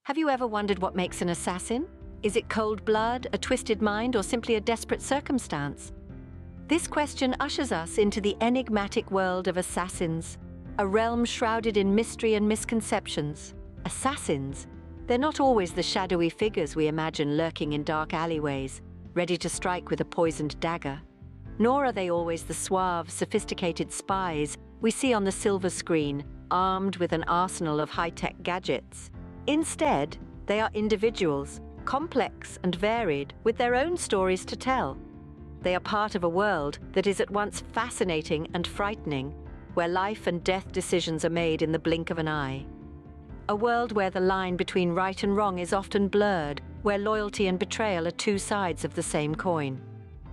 Have you ever wondered what makes an assassin? Is it cold blood, a twisted mind, or simply a desperate circumstance? This question ushers us into the enigmatic world of assassins, a realm shrouded in mystery and misconceptions. Assassins, they're not always the shadowy figures we imagine lurking in dark alleyways, ready to strike with a poisoned dagger. Nor are they always the suave, sophisticated spies we see on the silver screen, armed with an arsenal of high-tech gadgets. Instead, they are individuals, complex and varied, with their own stories to tell. They are part of a world that is at once fascinating and frightening, where life and death decisions are made in the blink of an eye. A world where the line between right and wrong is often blurred, where loyalty and betrayal are two sides of the same coin.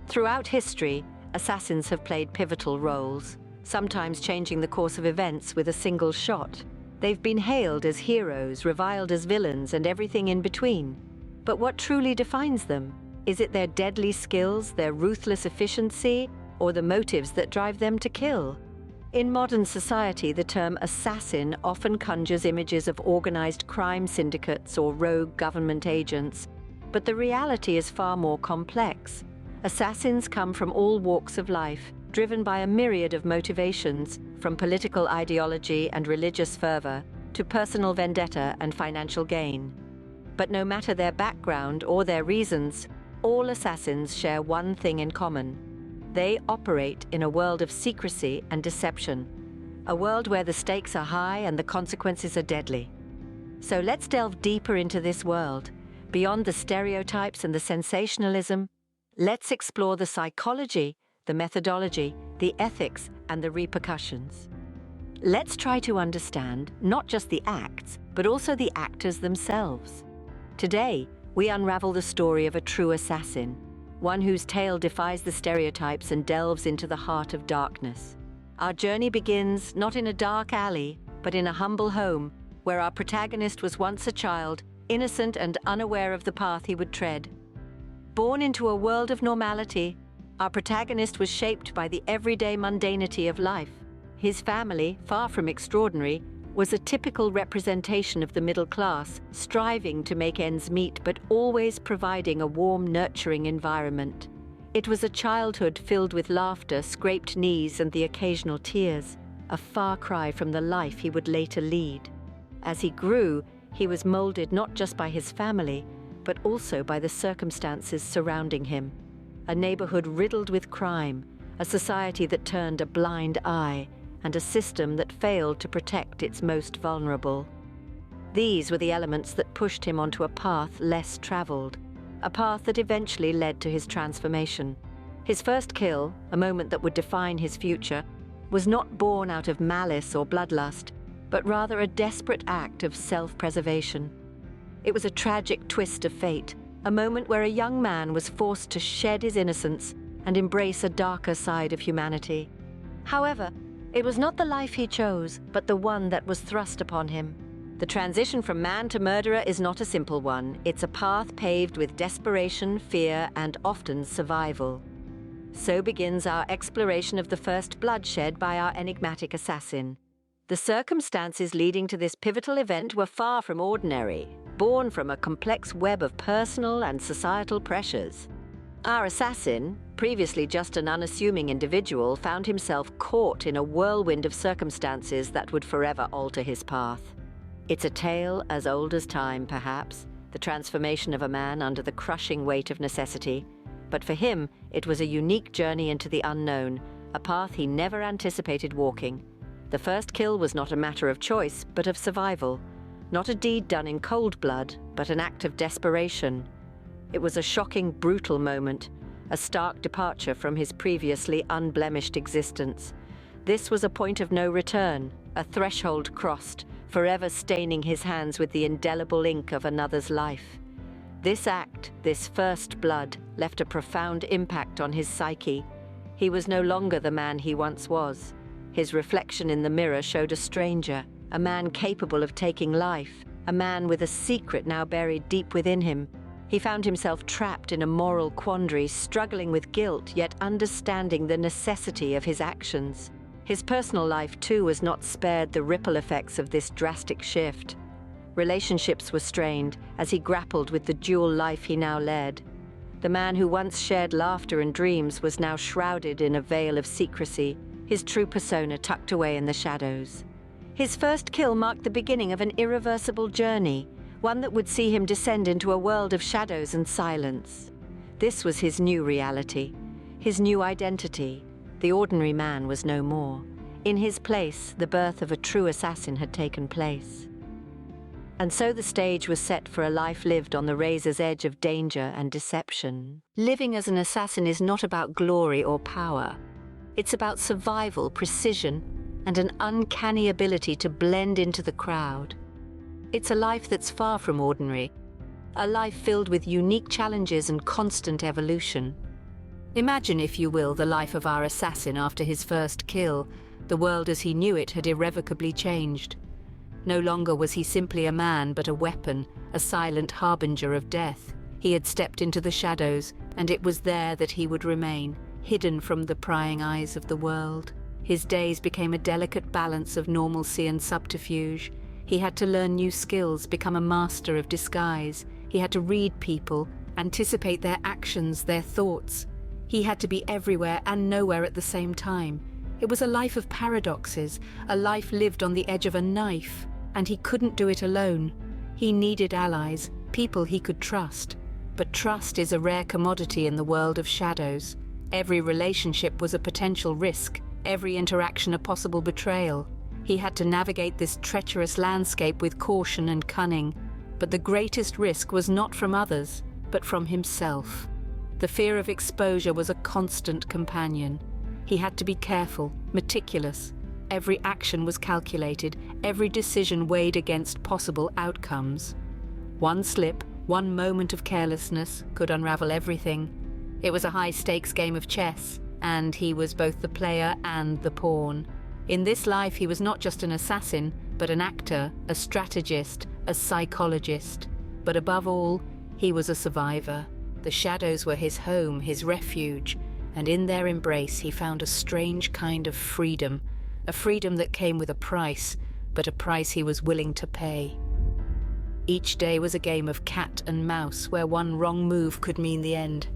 Throughout history, assassins have played pivotal roles, sometimes changing the course of events with a single shot. They've been hailed as heroes, reviled as villains, and everything in between. But what truly defines them? Is it their deadly skills, their ruthless efficiency, or the motives that drive them to kill? In modern society, the term assassin often conjures images of organized crime syndicates or rogue government agents, but the reality is far more complex. Assassins come from all walks of life, driven by a myriad of motivations, from political ideology and religious fervor to personal vendetta and financial gain. But no matter their background or their reasons, all assassins share one thing in common. They operate in a world of secrecy and deception, a world where the stakes are high and the consequences are deadly. So let's delve deeper into this world. Beyond the stereotypes and the sensationalism, let's explore the psychology, the methodology, the ethics, and the repercussions. Let's try to understand not just the acts, but also the actors themselves. Today, we unravel the story of a true assassin, one whose tale defies the stereotypes and delves into the heart of darkness. Our journey begins not in a dark alley, but in a humble home, where our protagonist was once a child, innocent and unaware of the path he would tread. Born into a world of normality, our protagonist was shaped by the everyday mundanity of life. His family, far from extraordinary, was a typical representation of the middle class, striving to make ends meet but always providing a warm, nurturing environment. It was a childhood filled with laughter, scraped knees, and the occasional tears, a far cry from the life he would later lead. As he grew, he was molded not just by his family, but also by the circumstances surrounding him. A neighborhood riddled with crime, a society that turned a blind eye, and a system that failed to protect its most vulnerable. These were the elements that pushed him onto a path less traveled, a path that eventually led to his transformation. His first kill, a moment that would define his future, was not born out of malice or bloodlust, but rather a desperate act of self-preservation. It was a tragic twist of fate, a moment where a young man was forced to shed his innocence and embrace a darker side of humanity. However, it was not the life he chose, but the one that was thrust upon him. The transition from man to murderer is not a simple one. It's a path paved with desperation, fear, and often survival. So begins our exploration of the first bloodshed by our enigmatic assassin. The circumstances leading to this pivotal event were far from ordinary, born from a complex web of personal and societal pressures. Our assassin, previously just an unassuming individual, found himself caught in a whirlwind of circumstances that would forever alter his path. It's a tale as old as time, perhaps, the transformation of a man under the crushing weight of necessity. But for him, it was a unique journey into the unknown, a path he never anticipated walking. The first kill was not a matter of choice, but of survival. Not a deed done in cold blood, but an act of desperation. It was a shocking, brutal moment, a stark departure from his previously unblemished existence. This was a point of no return, a threshold crossed, forever staining his hands with the indelible ink of another's life. This act, this first blood, left a profound impact on his psyche. He was no longer the man he once was. His reflection in the mirror showed a stranger, a man capable of taking life, a man with a secret now buried deep within him. He found himself trapped in a moral quandary, struggling with guilt, yet understanding the necessity of his actions. His personal life, too, was not spared the ripple effects of this drastic shift. Relationships were strained as he grappled with the dual life he now led. The man who once shared laughter and dreams was now shrouded in a veil of secrecy, his true persona tucked away in the shadows. His first kill marked the beginning of an irreversible journey, one that would see him descend into a world of shadows and silence. This was his new reality, his new identity. The ordinary man was no more. In his place, the birth of a true assassin had taken place. And so the stage was set for a life lived on the razor's edge of danger and deception. Living as an assassin is not about glory or power. It's about survival, precision, and an uncanny ability to blend into the crowd. It's a life that's far from ordinary, a life filled with unique challenges and constant evolution. Imagine, if you will, the life of our assassin after his first kill. The world as he knew it had irrevocably changed. No longer was he simply a man, but a weapon, a silent harbinger of death. He had stepped into the shadows, and it was there that he would remain, hidden from the prying eyes of the world. His days became a delicate balance of normalcy and subterfuge. He had to learn new skills, become a master of disguise. He had to read people, anticipate their actions, their thoughts. He had to be everywhere and nowhere at the same time. It was a life of paradoxes, a life lived on the edge of a knife, and he couldn't do it alone. He needed allies, people he could trust. But trust is a rare commodity in the world of shadows. Every relationship was a potential risk, every interaction a possible betrayal. He had to navigate this treacherous landscape with caution and cunning. But the greatest risk was not from others, but from himself. The fear of exposure was a constant companion. He had to be careful, meticulous. Every action was calculated, every decision weighed against possible outcomes. One slip, one moment of carelessness could unravel everything. It was a high-stakes game of chess, and he was both the player and the pawn. In this life, he was not just an assassin, but an actor, a strategist, a psychologist. But above all, he was a survivor. The shadows were his home, his refuge, and in their embrace he found a strange kind of freedom, a freedom that came with a price, but a price he was willing to pay. Each day was a game of cat and mouse, where one wrong move could mean the end.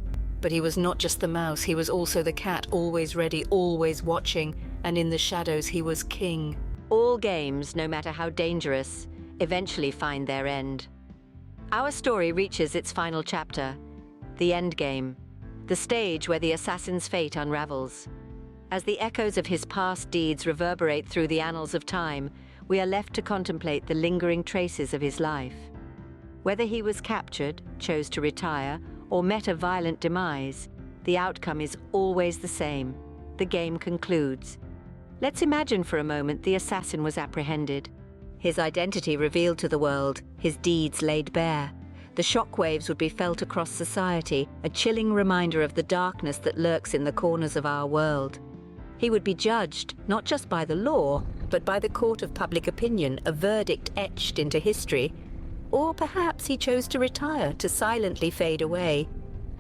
But he was not just the mouse, he was also the cat, always ready, always watching, and in the shadows he was king. All games, no matter how dangerous, eventually find their end. Our story reaches its final chapter, the end game, the stage where the assassin's fate unravels. As the echoes of his past deeds reverberate through the annals of time, we are left to contemplate the lingering traces of his life. Whether he was captured, chose to retire, or met a violent demise, the outcome is always the same. The game concludes. Let's imagine for a moment the assassin was apprehended. His identity revealed to the world, his deeds laid bare. The shockwaves would be felt across society, a chilling reminder of the darkness that lurks in the corners of our world. He would be judged, not just by the law, but by the court of public opinion, a verdict etched into history. Or perhaps he chose to retire, to silently fade away.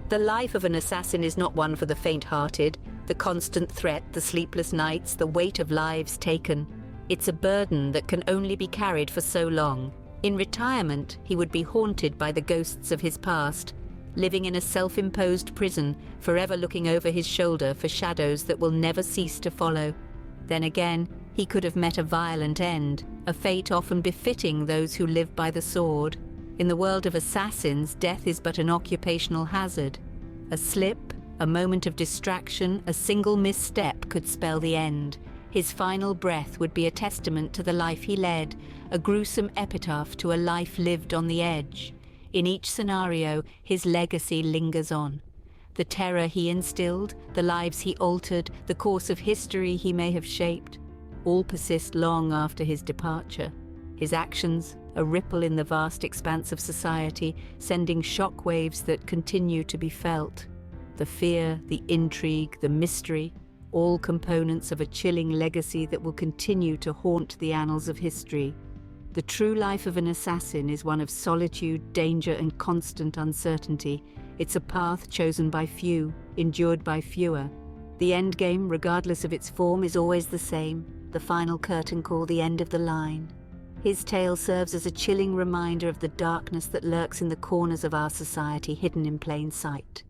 The life of an assassin is not one for the faint-hearted. The constant threat, the sleepless nights, the weight of lives taken. It's a burden that can only be carried for so long. In retirement, he would be haunted by the ghosts of his past, living in a self-imposed prison, forever looking over his shoulder for shadows that will never cease to follow. Then again, he could have met a violent end, a fate often befitting those who live by the sword. In the world of assassins, death is but an occupational hazard. A slip, a moment of distraction, a single misstep could spell the end. His final breath would be a testament to the life he led, a gruesome epitaph to a life lived on the edge. In each scenario, his legacy lingers on. The terror he instilled, the lives he altered, the course of history he may have shaped, all persist long after his departure. His actions, a ripple in the vast expanse of society, sending shock waves that continue to be felt. The fear, the intrigue, the mystery, all components of a chilling legacy that will continue to haunt the annals of history. The true life of an assassin is one of solitude, danger, and constant uncertainty. It's a path chosen by few, endured by fewer. The endgame, regardless of its form, is always the same. The final curtain call, the end of the line. His tale serves as a chilling reminder of the darkness that lurks in the corners of our society, hidden in plain sight.